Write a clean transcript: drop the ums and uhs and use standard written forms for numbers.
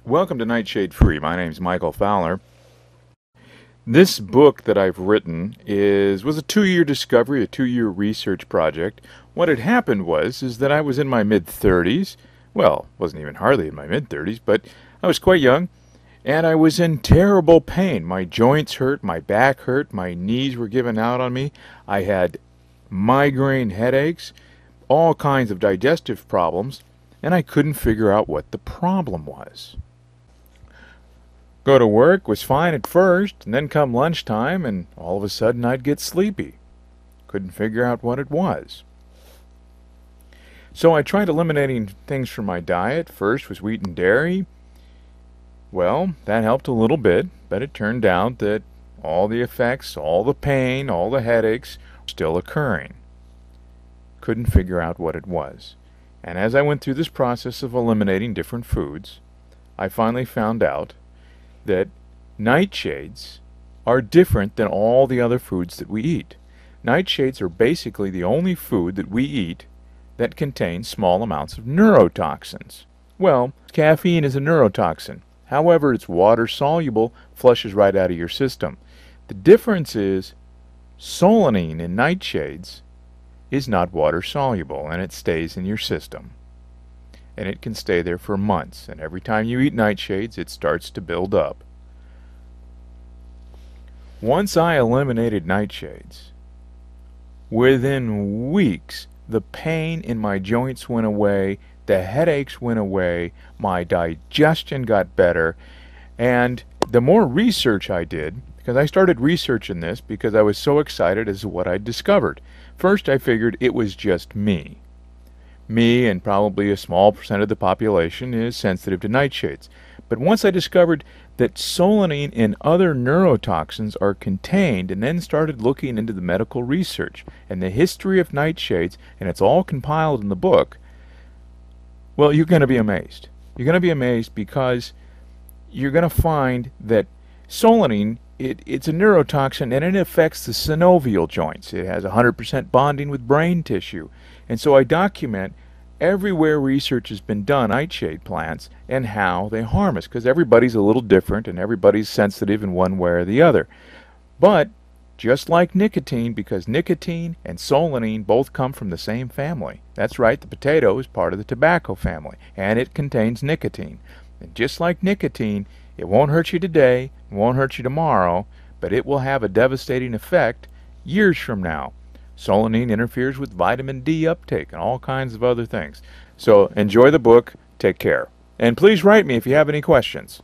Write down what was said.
Welcome to Nightshade Free. My name's Michael Fowler. This book that I've written was a 2-year discovery, a 2-year research project. What had happened is that I was in my mid-30s. Well, wasn't even hardly in my mid-30s, but I was quite young, and I was in terrible pain. My joints hurt, my back hurt, my knees were giving out on me. I had migraine headaches, all kinds of digestive problems, and I couldn't figure out what the problem was. Go to work was fine at first, and then come lunchtime, and all of a sudden I'd get sleepy. Couldn't figure out what it was. So I tried eliminating things from my diet. First was wheat and dairy. Well, that helped a little bit, but it turned out that all the effects, all the pain, all the headaches were still occurring. Couldn't figure out what it was. And as I went through this process of eliminating different foods, I finally found out that nightshades are different than all the other foods that we eat. Nightshades are basically the only food that we eat that contains small amounts of neurotoxins. Well, caffeine is a neurotoxin. However, it's water-soluble, flushes right out of your system. The difference is solanine in nightshades is not water-soluble, and it stays in your system. And it can stay there for months, and every time you eat nightshades it starts to build up. Once I eliminated nightshades, within weeks the pain in my joints went away, the headaches went away, my digestion got better, and the more research I did, because I started researching this because I was so excited as to what I'd discovered. First I figured it was just me. Me and probably a small percent of the population is sensitive to nightshades. But once I discovered that solanine and other neurotoxins are contained, and then started looking into the medical research and the history of nightshades, and it's all compiled in the book, well, you're going to be amazed. You're going to be amazed because you're going to find that solanine, it's a neurotoxin, and it affects the synovial joints. It has 100% bonding with brain tissue. And so I document everywhere research has been done on nightshade plants and how they harm us, because everybody's a little different and everybody's sensitive in one way or the other. But just like nicotine, because nicotine and solanine both come from the same family. That's right, the potato is part of the tobacco family, and it contains nicotine. And just like nicotine, it won't hurt you today, it won't hurt you tomorrow, but it will have a devastating effect years from now. Solanine interferes with vitamin D uptake and all kinds of other things. So enjoy the book. Take care. And please write me if you have any questions.